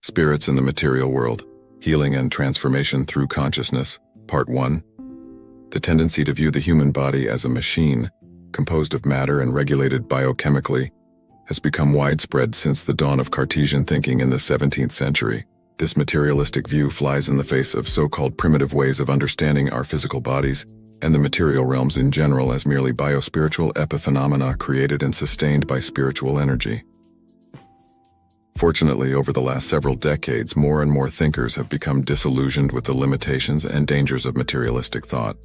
Spirits in the Material World, Healing and Transformation Through Consciousness, Part 1. The tendency to view the human body as a machine, composed of matter and regulated biochemically, has become widespread since the dawn of Cartesian thinking in the 17th century. This materialistic view flies in the face of so-called primitive ways of understanding our physical bodies and the material realms in general as merely biospiritual epiphenomena created and sustained by spiritual energy. Fortunately, over the last several decades, more and more thinkers have become disillusioned with the limitations and dangers of materialistic thought.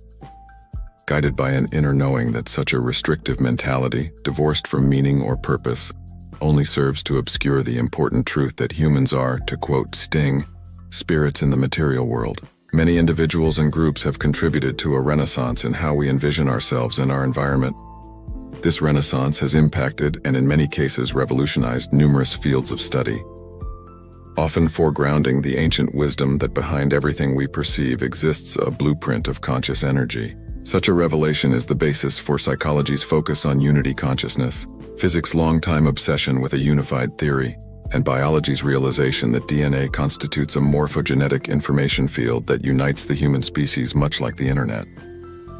Guided by an inner knowing that such a restrictive mentality, divorced from meaning or purpose, only serves to obscure the important truth that humans are, to quote Sting, spirits in the material world. Many individuals and groups have contributed to a renaissance in how we envision ourselves and our environment. This renaissance has impacted and in many cases revolutionized numerous fields of study, often foregrounding the ancient wisdom that behind everything we perceive exists a blueprint of conscious energy. Such a revelation is the basis for psychology's focus on unity consciousness, physics' long-time obsession with a unified theory, and biology's realization that DNA constitutes a morphogenetic information field that unites the human species much like the internet.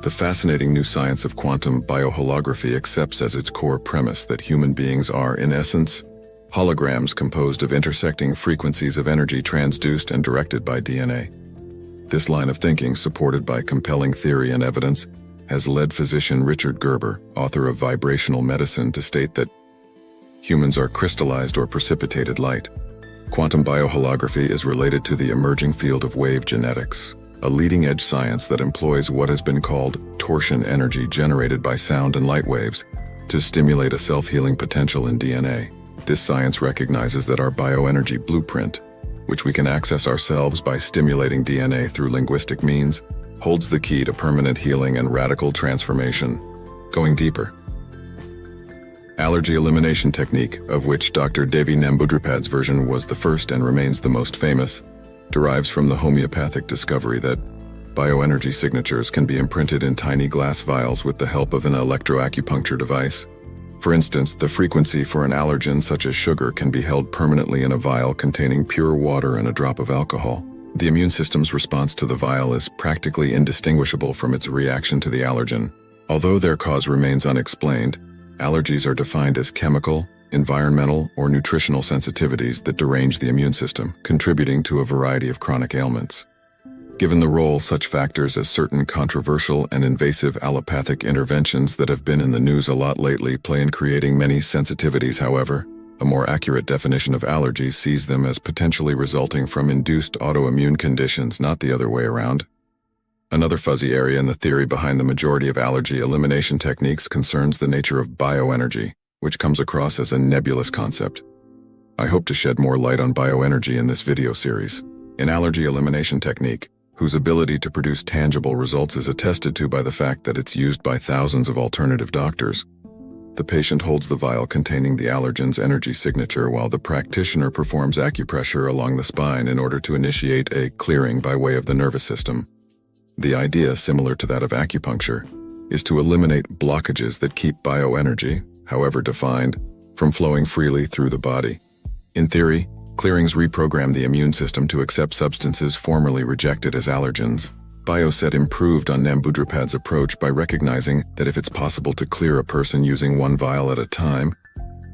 The fascinating new science of quantum bioholography accepts as its core premise that human beings are, in essence, holograms composed of intersecting frequencies of energy transduced and directed by DNA. This line of thinking, supported by compelling theory and evidence, has led physician Richard Gerber, author of Vibrational Medicine, to state that humans are crystallized or precipitated light. Quantum bioholography is related to the emerging field of wave genetics, a leading-edge science that employs what has been called torsion energy generated by sound and light waves to stimulate a self-healing potential in DNA. This science recognizes that our bioenergy blueprint, which we can access ourselves by stimulating DNA through linguistic means, holds the key to permanent healing and radical transformation. Going deeper. Allergy elimination technique, of which Dr. Devi Namboodrapad's version was the first and remains the most famous, derives from the homeopathic discovery that bioenergy signatures can be imprinted in tiny glass vials with the help of an electroacupuncture device. For instance, the frequency for an allergen such as sugar can be held permanently in a vial containing pure water and a drop of alcohol. The immune system's response to the vial is practically indistinguishable from its reaction to the allergen. Although their cause remains unexplained, allergies are defined as chemical, environmental, or nutritional sensitivities that derange the immune system, contributing to a variety of chronic ailments. Given the role such factors as certain controversial and invasive allopathic interventions that have been in the news a lot lately play in creating many sensitivities, however, a more accurate definition of allergies sees them as potentially resulting from induced autoimmune conditions, not the other way around. Another fuzzy area in the theory behind the majority of allergy elimination techniques concerns the nature of bioenergy, which comes across as a nebulous concept. I hope to shed more light on bioenergy in this video series. An allergy elimination technique, whose ability to produce tangible results is attested to by the fact that it's used by thousands of alternative doctors. The patient holds the vial containing the allergen's energy signature while the practitioner performs acupressure along the spine in order to initiate a clearing by way of the nervous system. The idea, similar to that of acupuncture, is to eliminate blockages that keep bioenergy, however defined, from flowing freely through the body. In theory, clearings reprogram the immune system to accept substances formerly rejected as allergens. Bioset improved on Namboodrapad's approach by recognizing that if it's possible to clear a person using one vial at a time,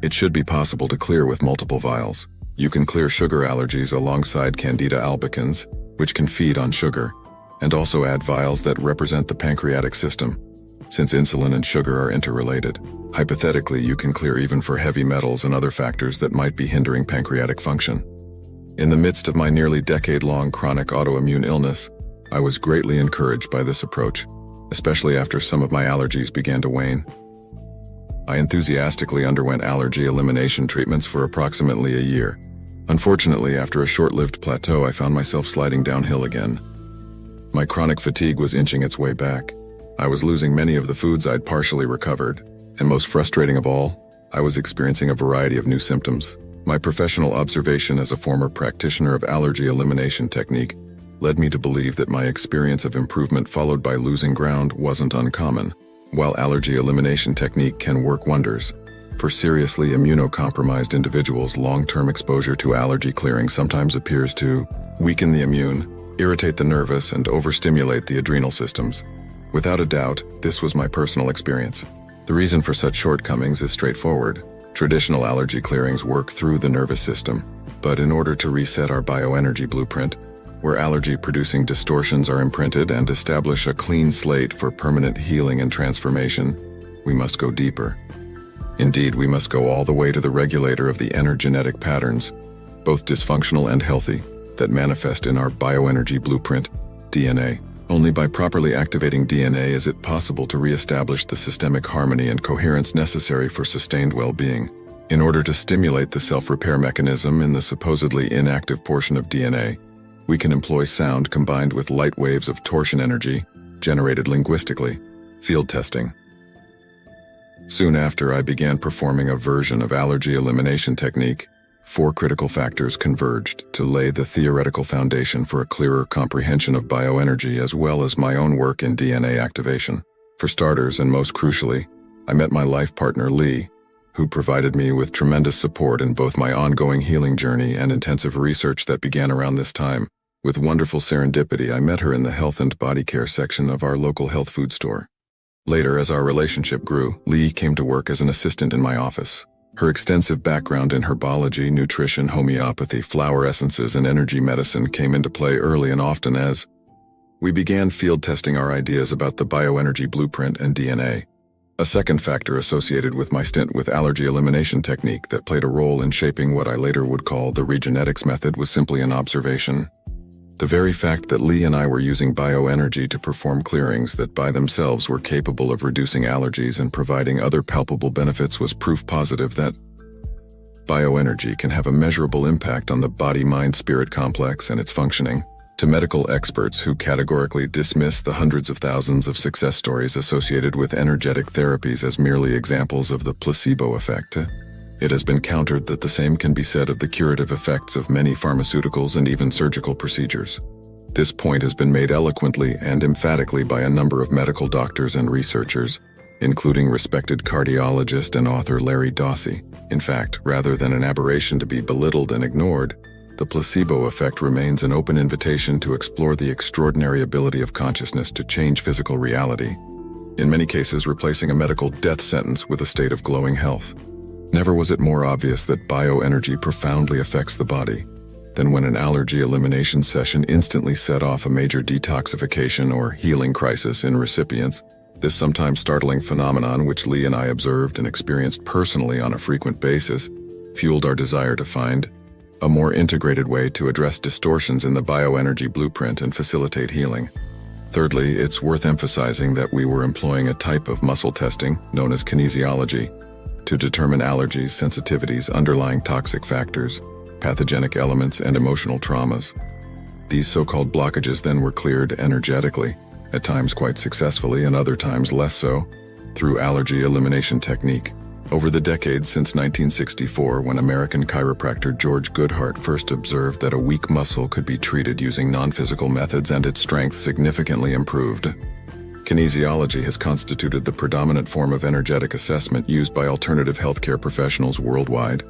it should be possible to clear with multiple vials. You can clear sugar allergies alongside Candida albicans, which can feed on sugar, and also add vials that represent the pancreatic system, since insulin and sugar are interrelated. Hypothetically, you can clear even for heavy metals and other factors that might be hindering pancreatic function. In the midst of my nearly decade-long chronic autoimmune illness, I was greatly encouraged by this approach, especially after some of my allergies began to wane. I enthusiastically underwent allergy elimination treatments for approximately a year. Unfortunately, after a short-lived plateau, I found myself sliding downhill again. My chronic fatigue was inching its way back. I was losing many of the foods I'd partially recovered, and most frustrating of all, I was experiencing a variety of new symptoms. My professional observation as a former practitioner of allergy elimination technique led me to believe that my experience of improvement followed by losing ground wasn't uncommon. While allergy elimination technique can work wonders, For seriously immunocompromised individuals, long-term exposure to allergy clearing sometimes appears to weaken the immune, irritate the nervous, and overstimulate the adrenal systems. Without a doubt, this was my personal experience. The reason for such shortcomings is straightforward. Traditional allergy clearings work through the nervous system, but in order to reset our bioenergy blueprint, where allergy-producing distortions are imprinted and establish a clean slate for permanent healing and transformation, we must go deeper. Indeed, we must go all the way to the regulator of the energetic patterns, both dysfunctional and healthy, that manifest in our bioenergy blueprint, DNA. Only by properly activating DNA is it possible to reestablish the systemic harmony and coherence necessary for sustained well-being. In order to stimulate the self-repair mechanism in the supposedly inactive portion of DNA, we can employ sound combined with light waves of torsion energy, generated linguistically, field testing. Soon after I began performing a version of allergy elimination technique, 4 critical factors converged to lay the theoretical foundation for a clearer comprehension of bioenergy as well as my own work in DNA activation. For starters, and most crucially, I met my life partner Lee, who provided me with tremendous support in both my ongoing healing journey and intensive research that began around this time. With wonderful serendipity, I met her in the health and body care section of our local health food store. Later, as our relationship grew, Lee came to work as an assistant in my office. Her extensive background in herbology, nutrition, homeopathy, flower essences, and energy medicine came into play early and often as we began field testing our ideas about the bioenergy blueprint and DNA. A second factor associated with my stint with allergy elimination technique that played a role in shaping what I later would call the Regenetics Method was simply an observation. The very fact that Lee and I were using bioenergy to perform clearings that by themselves were capable of reducing allergies and providing other palpable benefits was proof positive that bioenergy can have a measurable impact on the body-mind-spirit complex and its functioning. To medical experts who categorically dismiss the hundreds of thousands of success stories associated with energetic therapies as merely examples of the placebo effect, it has been countered that the same can be said of the curative effects of many pharmaceuticals and even surgical procedures. This point has been made eloquently and emphatically by a number of medical doctors and researchers, including respected cardiologist and author Larry Dossey. In fact, rather than an aberration to be belittled and ignored, the placebo effect remains an open invitation to explore the extraordinary ability of consciousness to change physical reality, in many cases replacing a medical death sentence with a state of glowing health. Never was it more obvious that bioenergy profoundly affects the body than when an allergy elimination session instantly set off a major detoxification or healing crisis in recipients. This sometimes startling phenomenon, which Lee and I observed and experienced personally on a frequent basis, fueled our desire to find a more integrated way to address distortions in the bioenergy blueprint and facilitate healing. Thirdly, it's worth emphasizing that we were employing a type of muscle testing known as kinesiology to determine allergies, sensitivities, underlying toxic factors, pathogenic elements, and emotional traumas. These so-called blockages then were cleared energetically, at times quite successfully and other times less so, through allergy elimination technique. Over the decades since 1964, when American chiropractor George Goodhart first observed that a weak muscle could be treated using non-physical methods and its strength significantly improved, kinesiology has constituted the predominant form of energetic assessment used by alternative healthcare professionals worldwide.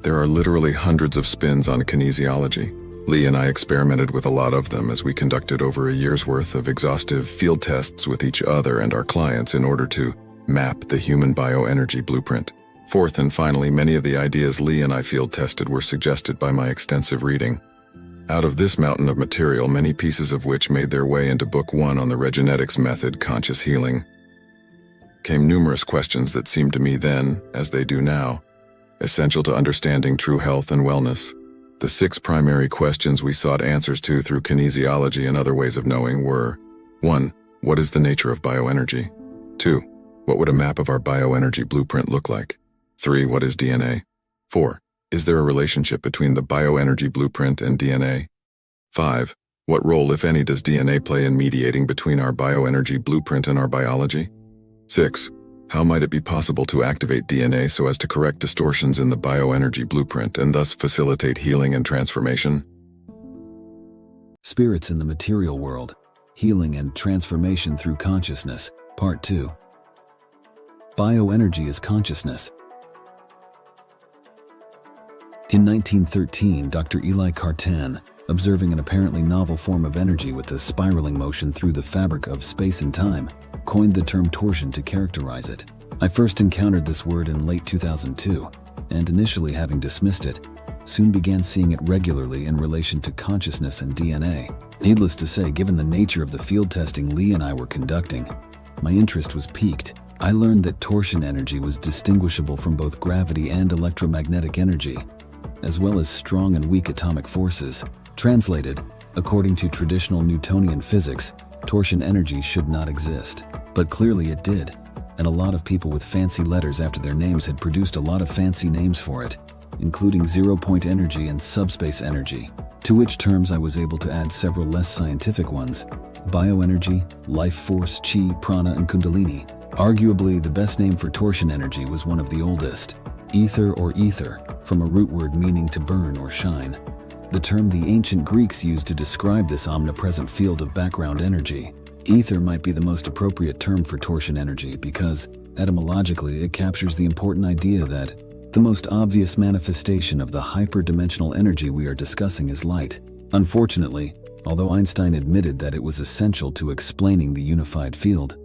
There are literally hundreds of spins on kinesiology. Lee and I experimented with a lot of them as we conducted over a year's worth of exhaustive field tests with each other and our clients in order to map the human bioenergy blueprint. Fourth and finally, many of the ideas Lee and I field tested were suggested by my extensive reading. Out of this mountain of material, many pieces of which made their way into Book 1 on the Regenetics Method, Conscious Healing, came numerous questions that seemed to me then, as they do now, essential to understanding true health and wellness. The 6 primary questions we sought answers to through kinesiology and other ways of knowing were: 1. What is the nature of bioenergy? 2. What would a map of our bioenergy blueprint look like? 3. What is DNA? 4. Is there a relationship between the bioenergy blueprint and DNA? 5. What role, if any, does DNA play in mediating between our bioenergy blueprint and our biology? 6. How might it be possible to activate DNA so as to correct distortions in the bioenergy blueprint and thus facilitate healing and transformation? Spirits in the Material World, Healing and Transformation Through Consciousness, Part 2. Bioenergy is consciousness, In 1913, Dr. Eli Cartan, observing an apparently novel form of energy with a spiraling motion through the fabric of space and time, coined the term torsion to characterize it. I first encountered this word in late 2002, and initially having dismissed it, soon began seeing it regularly in relation to consciousness and DNA. Needless to say, given the nature of the field testing Lee and I were conducting, my interest was piqued. I learned that torsion energy was distinguishable from both gravity and electromagnetic energy, as well as strong and weak atomic forces. Translated, according to traditional Newtonian physics, torsion energy should not exist. But clearly it did, and a lot of people with fancy letters after their names had produced a lot of fancy names for it, including zero-point energy and subspace energy, to which terms I was able to add several less scientific ones: bioenergy, life force, chi, prana, and kundalini. Arguably, the best name for torsion energy was one of the oldest, ether or ether, from a root word meaning to burn or shine, the term the ancient Greeks used to describe this omnipresent field of background energy. Ether might be the most appropriate term for torsion energy because, etymologically, it captures the important idea that the most obvious manifestation of the hyperdimensional energy we are discussing is light. Unfortunately, although Einstein admitted that it was essential to explaining the unified field,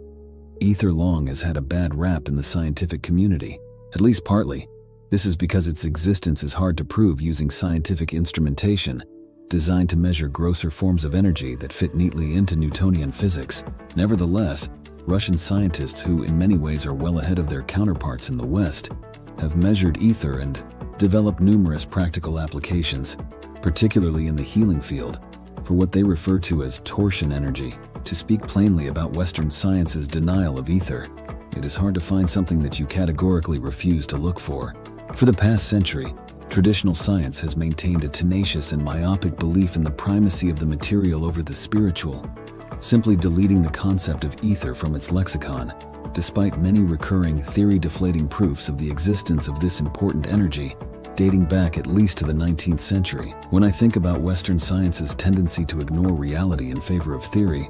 ether long has had a bad rap in the scientific community, at least partly. This is because its existence is hard to prove using scientific instrumentation designed to measure grosser forms of energy that fit neatly into Newtonian physics. Nevertheless, Russian scientists, who in many ways are well ahead of their counterparts in the West, have measured ether and developed numerous practical applications, particularly in the healing field, for what they refer to as torsion energy. To speak plainly about Western science's denial of ether, it is hard to find something that you categorically refuse to look for. For the past century, traditional science has maintained a tenacious and myopic belief in the primacy of the material over the spiritual, simply deleting the concept of ether from its lexicon, despite many recurring theory-deflating proofs of the existence of this important energy, dating back at least to the 19th century. When I think about Western science's tendency to ignore reality in favor of theory,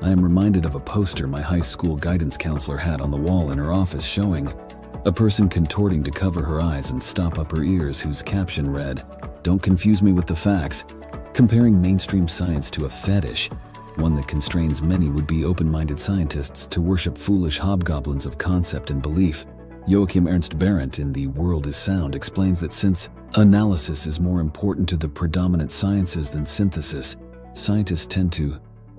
I am reminded of a poster my high school guidance counselor had on the wall in her office showing a person contorting to cover her eyes and stop up her ears, whose caption read, "Don't confuse me with the facts," comparing mainstream science to a fetish, one that constrains many would-be open-minded scientists to worship foolish hobgoblins of concept and belief. Joachim Ernst Berendt in The World is Sound explains that since analysis is more important to the predominant sciences than synthesis, scientists tend to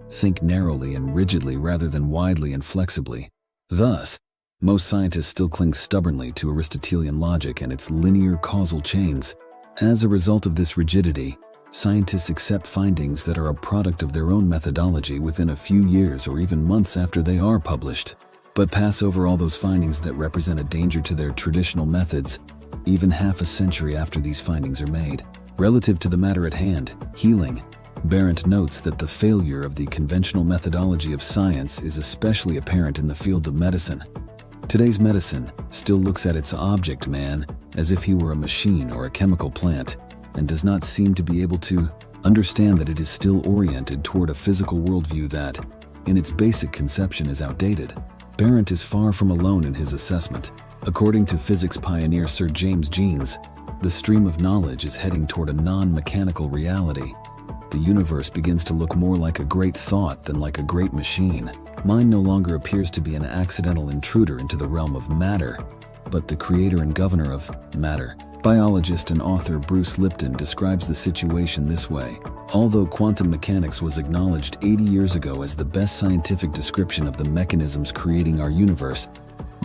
think narrowly and rigidly rather than widely and flexibly. Thus, most scientists still cling stubbornly to Aristotelian logic and its linear causal chains. As a result of this rigidity, scientists accept findings that are a product of their own methodology within a few years or even months after they are published, but pass over all those findings that represent a danger to their traditional methods, even half a century after these findings are made. Relative to the matter at hand, healing, Berendt notes that the failure of the conventional methodology of science is especially apparent in the field of medicine. Today's medicine still looks at its object man as if he were a machine or a chemical plant, and does not seem to be able to understand that it is still oriented toward a physical worldview that, in its basic conception, is outdated. Berendt is far from alone in his assessment. According to physics pioneer Sir James Jeans, the stream of knowledge is heading toward a non-mechanical reality. The universe begins to look more like a great thought than like a great machine. Mind no longer appears to be an accidental intruder into the realm of matter, but the creator and governor of matter. Biologist and author Bruce Lipton describes the situation this way: although quantum mechanics was acknowledged 80 years ago as the best scientific description of the mechanisms creating our universe,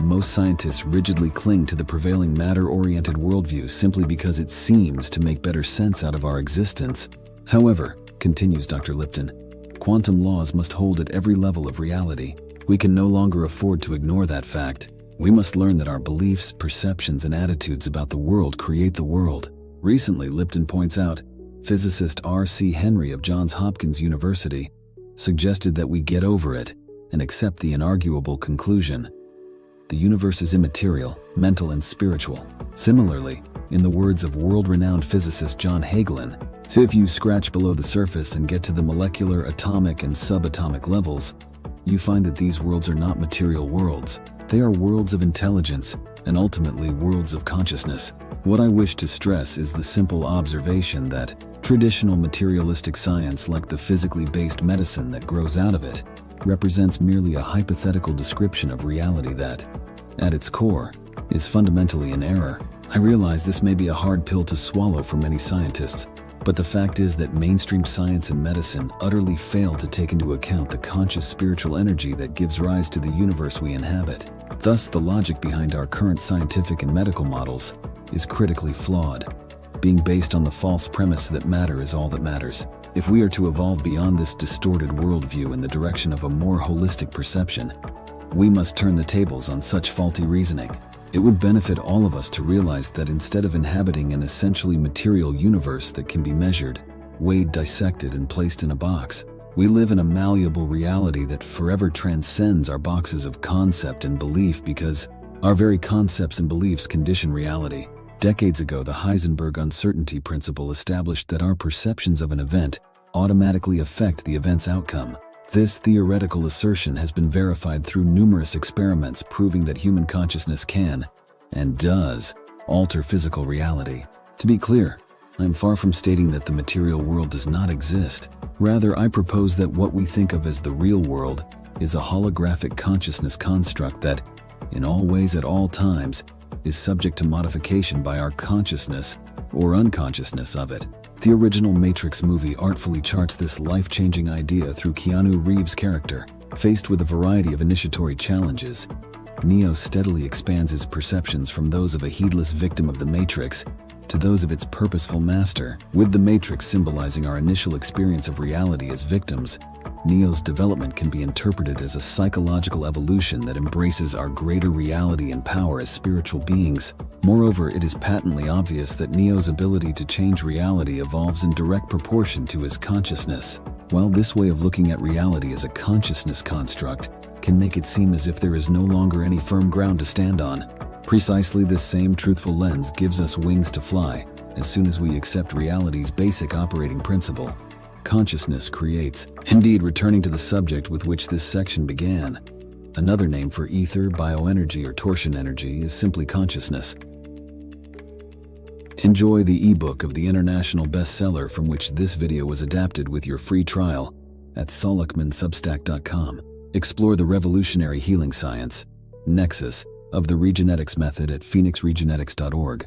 most scientists rigidly cling to the prevailing matter-oriented worldview simply because it seems to make better sense out of our existence. However, continues Dr. Lipton, quantum laws must hold at every level of reality. We can no longer afford to ignore that fact. We must learn that our beliefs, perceptions, and attitudes about the world create the world. Recently, Lipton points out, physicist R.C. Henry of Johns Hopkins University suggested that we get over it and accept the inarguable conclusion: the universe is immaterial, mental, and spiritual. Similarly, in the words of world-renowned physicist John Hagelin, if you scratch below the surface and get to the molecular, atomic, and subatomic levels, you find that these worlds are not material worlds. They are worlds of intelligence, and ultimately worlds of consciousness. What I wish to stress is the simple observation that traditional materialistic science, like the physically based medicine that grows out of it, represents merely a hypothetical description of reality that, at its core, is fundamentally in error. I realize this may be a hard pill to swallow for many scientists, but the fact is that mainstream science and medicine utterly fail to take into account the conscious spiritual energy that gives rise to the universe we inhabit. Thus, the logic behind our current scientific and medical models is critically flawed, being based on the false premise that matter is all that matters. If we are to evolve beyond this distorted worldview in the direction of a more holistic perception, we must turn the tables on such faulty reasoning. It would benefit all of us to realize that instead of inhabiting an essentially material universe that can be measured, weighed, dissected, and placed in a box, we live in a malleable reality that forever transcends our boxes of concept and belief, because our very concepts and beliefs condition reality. Decades ago, the Heisenberg uncertainty principle established that our perceptions of an event automatically affect the event's outcome. This theoretical assertion has been verified through numerous experiments proving that human consciousness can, and does, alter physical reality. To be clear, I am far from stating that the material world does not exist. Rather, I propose that what we think of as the real world is a holographic consciousness construct that, in all ways at all times, is subject to modification by our consciousness or unconsciousness of it. The original Matrix movie artfully charts this life-changing idea through Keanu Reeves' character. Faced with a variety of initiatory challenges, Neo steadily expands his perceptions from those of a heedless victim of the Matrix to those of its purposeful master. With the Matrix symbolizing our initial experience of reality as victims, Neo's development can be interpreted as a psychological evolution that embraces our greater reality and power as spiritual beings. Moreover, it is patently obvious that Neo's ability to change reality evolves in direct proportion to his consciousness. While this way of looking at reality as a consciousness construct can make it seem as if there is no longer any firm ground to stand on, precisely this same truthful lens gives us wings to fly as soon as we accept reality's basic operating principle. Consciousness creates. Indeed, returning to the subject with which this section began, another name for ether, bioenergy, or torsion energy is simply consciousness. Enjoy the ebook of the international bestseller from which this video was adapted with your free trial at solakmansubstack.com. Explore the revolutionary healing science, NEXUS, of the Regenetics Method at phoenixregenetics.org.